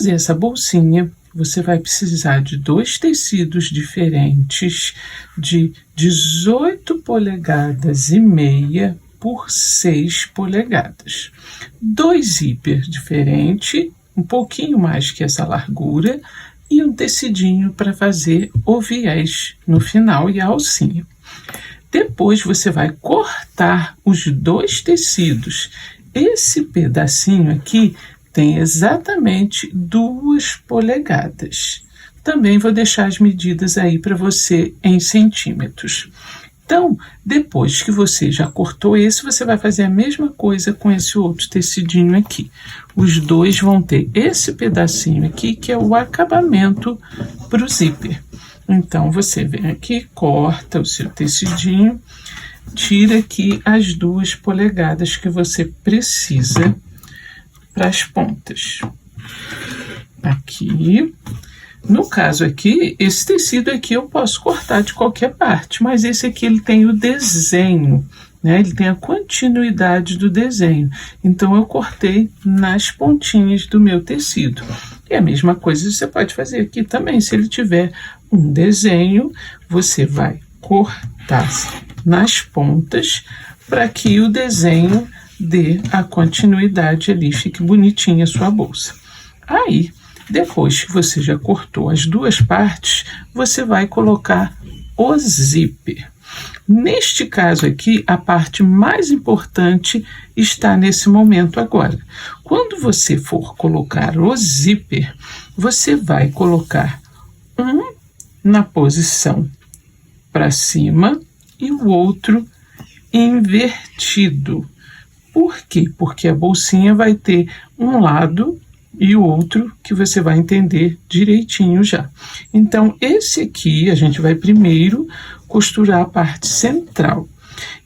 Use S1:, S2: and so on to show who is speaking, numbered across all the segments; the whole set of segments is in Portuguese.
S1: fazer essa bolsinha, você vai precisar de 2 tecidos diferentes de 18 polegadas e meia por 6 polegadas. 2 zíper diferentes, um pouquinho mais que essa largura, e um tecidinho para fazer o viés no final e a alcinha. Depois você vai cortar os 2 tecidos. Esse pedacinho aqui tem exatamente 2 polegadas. Também vou deixar as medidas aí para você em centímetros. Então, depois que você já cortou esse, você vai fazer a mesma coisa com esse outro tecidinho aqui. Os 2 vão ter esse pedacinho aqui, que é o acabamento para o zíper. Então, você vem aqui, corta o seu tecidinho, tira aqui as 2 polegadas que você precisa para as pontas. Aqui. No caso aqui, esse tecido aqui eu posso cortar de qualquer parte, mas esse aqui ele tem o desenho, né? Ele tem a continuidade do desenho. Então eu cortei nas pontinhas do meu tecido. E a mesma coisa você pode fazer aqui também. Se ele tiver um desenho, você vai cortar nas pontas para que o desenho dê a continuidade ali, fique bonitinha a sua bolsa. Aí, depois que você já cortou as 2 partes, você vai colocar o zíper. Neste caso aqui, a parte mais importante está nesse momento agora. Quando você for colocar o zíper, você vai colocar um na posição para cima e o outro invertido. Por quê? Porque a bolsinha vai ter um lado e o outro que você vai entender direitinho já. Então, esse aqui a gente vai primeiro costurar a parte central.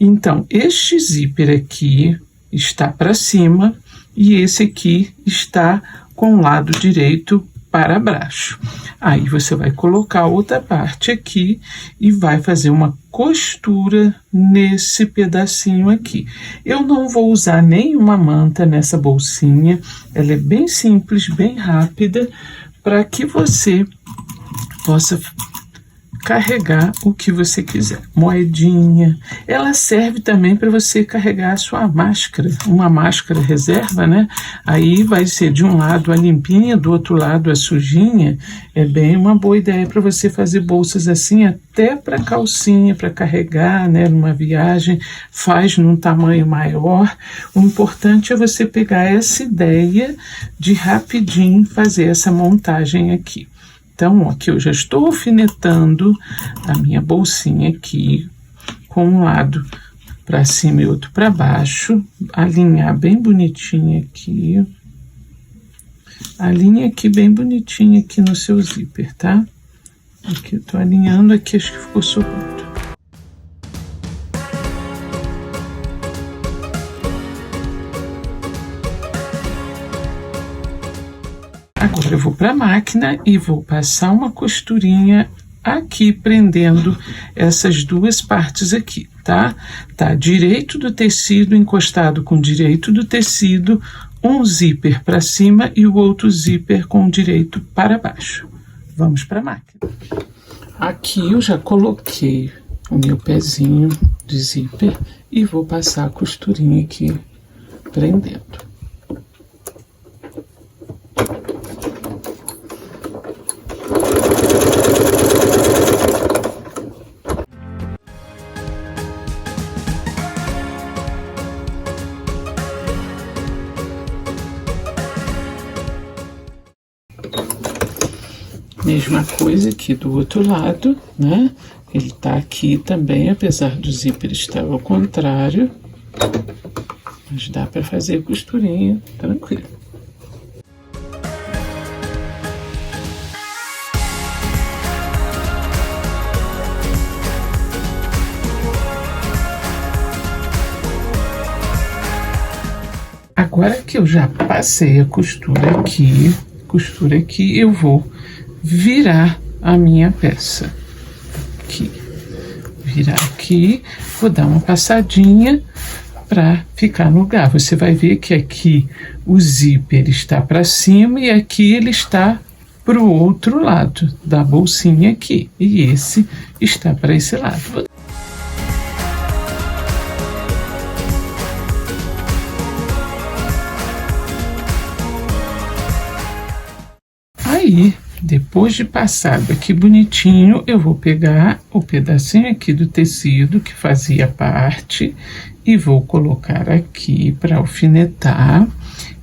S1: Então, este zíper aqui está para cima e esse aqui está com o lado direito para baixo. Aí você vai colocar outra parte aqui e vai fazer uma costura nesse pedacinho aqui. Eu não vou usar nenhuma manta nessa bolsinha, ela é bem simples, bem rápida, para que você possa carregar o que você quiser. Moedinha, ela serve também para você carregar a sua máscara, uma máscara reserva, né? Aí vai ser de um lado a limpinha, do outro lado a sujinha. É bem uma boa ideia para você fazer bolsas assim, até para calcinha, para carregar, né? Numa viagem, faz num tamanho maior. O importante é você pegar essa ideia de rapidinho fazer essa montagem aqui. Então, aqui eu já estou alfinetando a minha bolsinha aqui, com um lado para cima e outro para baixo, alinhar bem bonitinho aqui, alinha aqui bem bonitinho aqui no seu zíper, tá? Aqui eu tô alinhando, aqui acho que ficou sobrando. Agora eu vou para a máquina e vou passar uma costurinha aqui, prendendo essas 2 partes aqui, tá? Tá direito do tecido encostado com direito do tecido, um zíper para cima e o outro zíper com o direito para baixo. Vamos para a máquina. Aqui eu já coloquei o meu pezinho de zíper e vou passar a costurinha aqui, prendendo. Mesma coisa aqui do outro lado, né? Ele tá aqui também, apesar do zíper estar ao contrário. Mas dá para fazer costurinha, tranquilo. Agora que eu já passei a costura aqui, eu vou virar a minha peça aqui, virar aqui, vou dar uma passadinha para ficar no lugar. Você vai ver que aqui o zíper está para cima e aqui ele está para o outro lado da bolsinha aqui, e esse está para esse lado. Aí, depois de passado aqui bonitinho, eu vou pegar o pedacinho aqui do tecido que fazia parte e vou colocar aqui para alfinetar.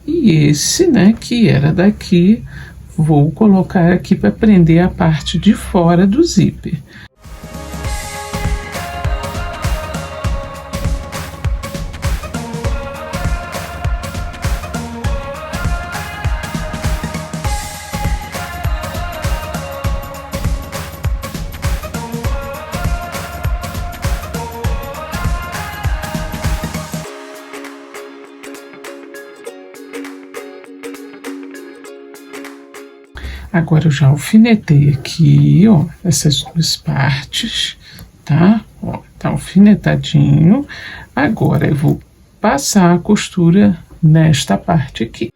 S1: E esse, né, que era daqui, vou colocar aqui para prender a parte de fora do zíper. Agora eu já alfinetei aqui, ó, essas duas partes, tá? Ó, tá alfinetadinho. Agora eu vou passar a costura nesta parte aqui.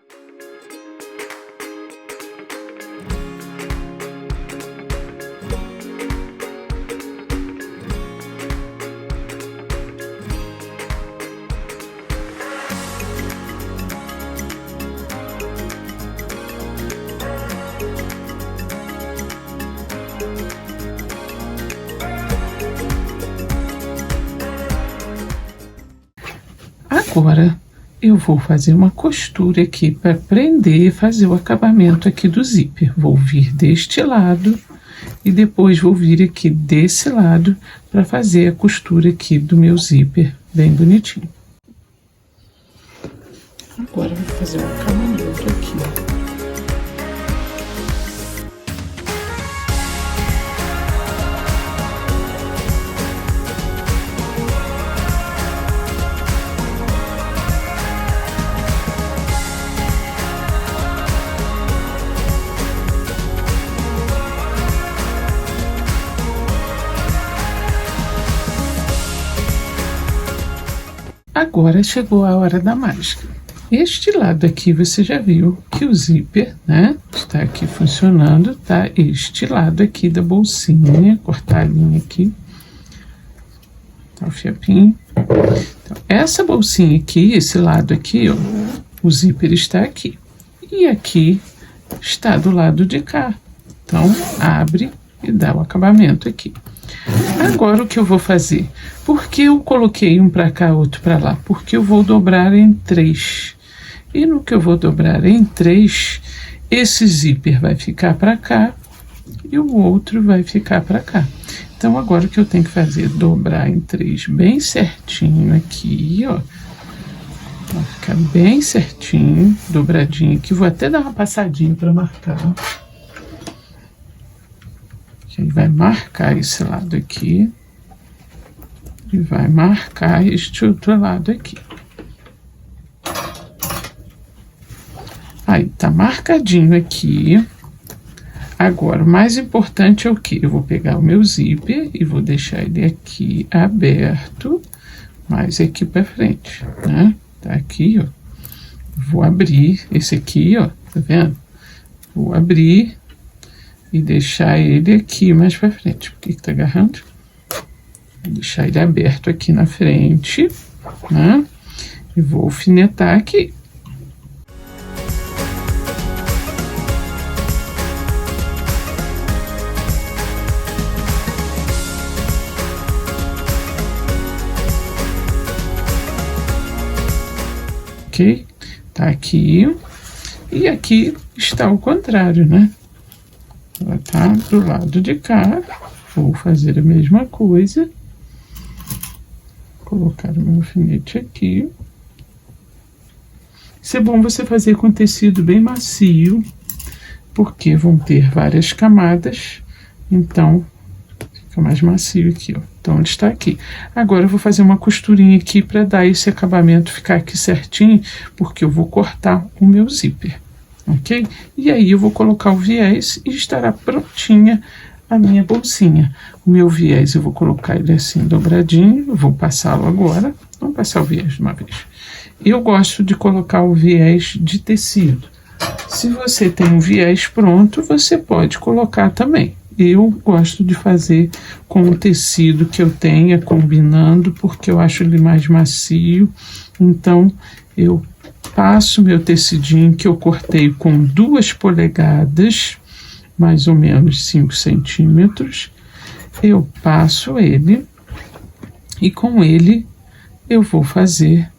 S1: Agora eu vou fazer uma costura aqui para prender, fazer o acabamento aqui do zíper. Vou vir deste lado e depois vou vir aqui desse lado para fazer a costura aqui do meu zíper bem bonitinho. Agora eu vou fazer um acabamento aqui. Agora chegou a hora da mágica. Este lado aqui você já viu que o zíper, né, está aqui funcionando, tá? Este lado aqui da bolsinha, cortar a linha aqui, tá o fiapinho. Então, essa bolsinha aqui, esse lado aqui, ó, o zíper está aqui. E aqui está do lado de cá. Então, abre e dá o acabamento aqui. Agora o que eu vou fazer? Por que eu coloquei um para cá, outro para lá? Porque eu vou dobrar em 3. E no que eu vou dobrar em 3, esse zíper vai ficar para cá e o outro vai ficar para cá. Então agora o que eu tenho que fazer? Dobrar em 3 bem certinho aqui, ó. Vai ficar bem certinho, dobradinho aqui. Vou até dar uma passadinha para marcar. Aí vai marcar esse lado aqui e vai marcar este outro lado aqui. Aí tá marcadinho aqui. Agora o mais importante é o que? Eu vou pegar o meu zíper e vou deixar ele aqui aberto, mais aqui para frente, né? Tá aqui, ó. Vou abrir esse aqui, ó, tá vendo? Vou abrir e deixar ele aqui mais para frente. Por que tá agarrando? Vou deixar ele aberto aqui na frente, né? E vou alfinetar aqui. Ok? Tá aqui. E aqui está o contrário, né? Ela tá do lado de cá. Vou fazer a mesma coisa. Colocar o meu alfinete aqui. Isso é bom você fazer com tecido bem macio, porque vão ter várias camadas, então fica mais macio aqui, ó. Então ele está aqui. Agora eu vou fazer uma costurinha aqui para dar esse acabamento ficar aqui certinho, porque eu vou cortar o meu zíper. Ok? E aí eu vou colocar o viés e estará prontinha a minha bolsinha. O meu viés eu vou colocar ele assim dobradinho, eu vou passá-lo agora, Vamos passar o viés de uma vez. Eu gosto de colocar o viés de tecido. Se você tem um viés pronto, você pode colocar também. Eu gosto de fazer com o tecido que eu tenha, combinando, porque eu acho ele mais macio. Então, eu passo meu tecidinho que eu cortei com 2 polegadas, mais ou menos 5 centímetros. Eu passo ele e com ele eu vou fazer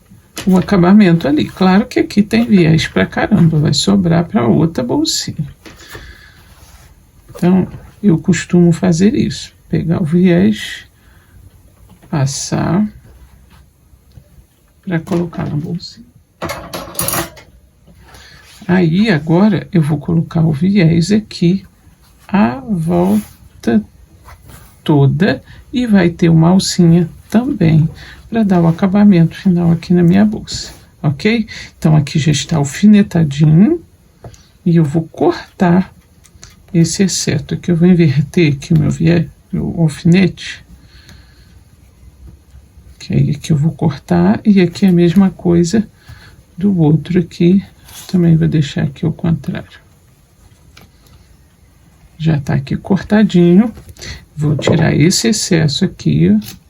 S1: o acabamento ali. Claro que aqui tem viés pra caramba, vai sobrar para outra bolsinha. Então, eu costumo fazer isso, pegar o viés, passar para colocar na bolsinha. Aí, agora, eu vou colocar o viés aqui, a volta toda, e vai ter uma alcinha também, para dar o acabamento final aqui na minha bolsa, ok? Então, aqui já está alfinetadinho, e eu vou cortar esse excesso aqui. Eu vou inverter aqui o meu viés, o alfinete, que aí aqui eu vou cortar, e aqui é a mesma coisa do outro aqui, também vou deixar aqui ao contrário. Já tá aqui cortadinho, vou tirar esse excesso aqui, ó.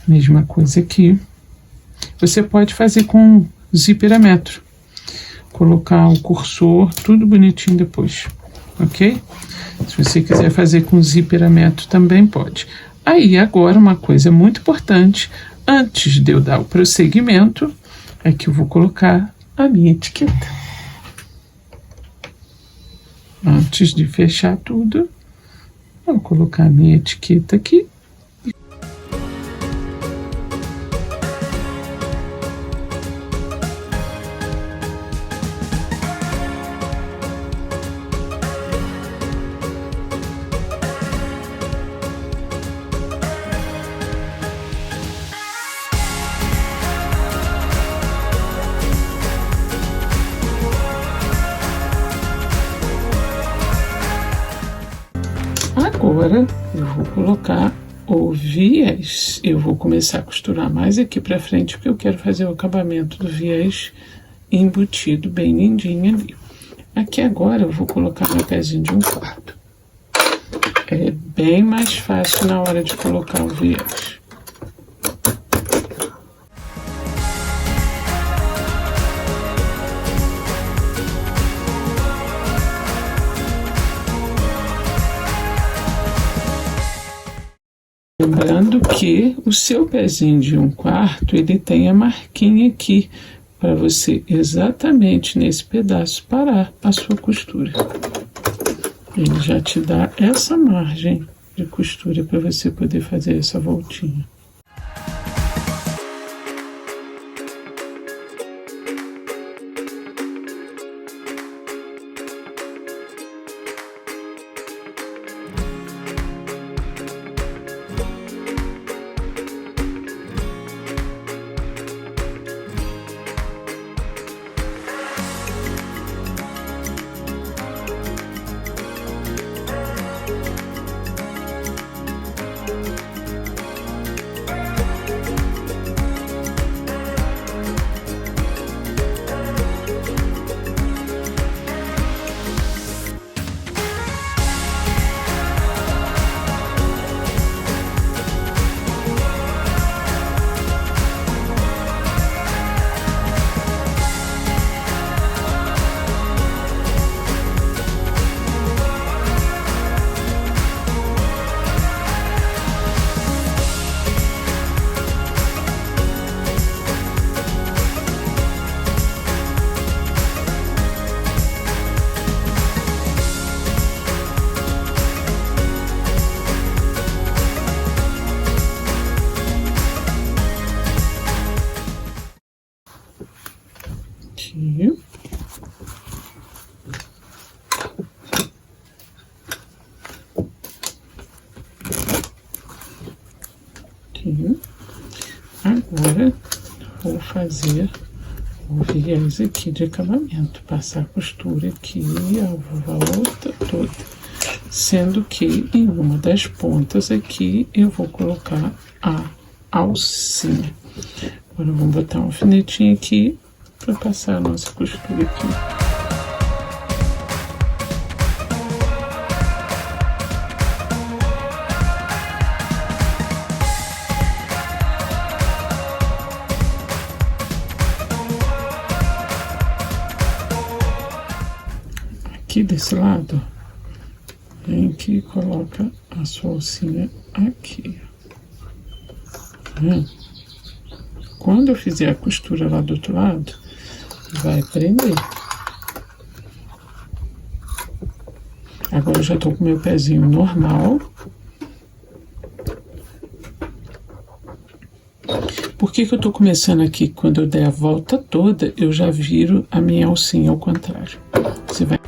S1: Mesma coisa aqui. Você pode fazer com zíper-a-metro, colocar o cursor, tudo bonitinho depois, ok? Se você quiser fazer com zíper-a-metro também pode. Aí agora uma coisa muito importante, antes de eu dar o prosseguimento, é que eu vou colocar a minha etiqueta. Antes de fechar tudo, vou colocar a minha etiqueta aqui. Agora eu vou colocar o viés. Eu vou começar a costurar mais aqui pra frente, porque eu quero fazer o acabamento do viés embutido bem lindinho ali. Aqui agora eu vou colocar meu pezinho de 1/4. É bem mais fácil na hora de colocar o viés. Lembrando que o seu pezinho de 1/4, ele tem a marquinha aqui, para você exatamente nesse pedaço parar a sua costura. Ele já te dá essa margem de costura para você poder fazer essa voltinha. Aqui. Aqui. Agora vou fazer o viés aqui de acabamento, passar a costura aqui, a volta toda, sendo que em uma das pontas aqui eu vou colocar a alcinha. Agora vamos botar um alfinetinho aqui para passar a nossa costura aqui. Aqui desse lado, vem aqui e coloca a sua alcinha aqui. Tá vendo? Quando eu fizer a costura lá do outro lado, vai prender. Agora eu já tô com meu pezinho normal. Por que que eu tô começando aqui? Quando eu der a volta toda, eu já viro a minha alcinha ao contrário. Você vai...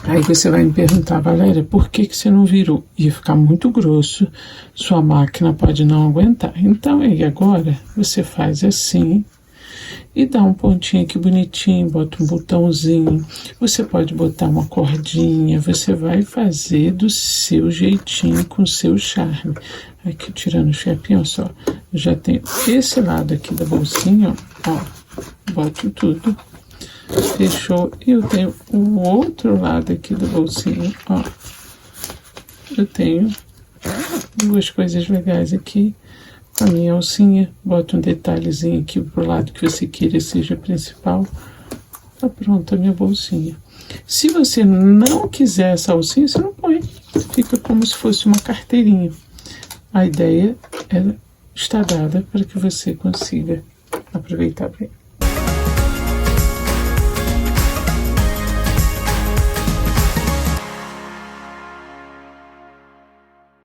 S1: Aí você vai me perguntar, Valéria, por que que você não virou? Ia ficar muito grosso, sua máquina pode não aguentar. Então aí agora você faz assim e dá um pontinho aqui bonitinho, bota um botãozinho, você pode botar uma cordinha, você vai fazer do seu jeitinho, com o seu charme. Aqui tirando o fiapinho, só, eu já tenho esse lado aqui da bolsinha, ó, boto tudo. Fechou. E eu tenho o outro lado aqui do bolsinho, ó. Eu tenho duas coisas legais aqui. A minha alcinha, bota um detalhezinho aqui pro lado que você queira seja principal. Tá pronta a minha bolsinha. Se você não quiser essa alcinha, você não põe. Fica como se fosse uma carteirinha. A ideia está dada para que você consiga aproveitar bem.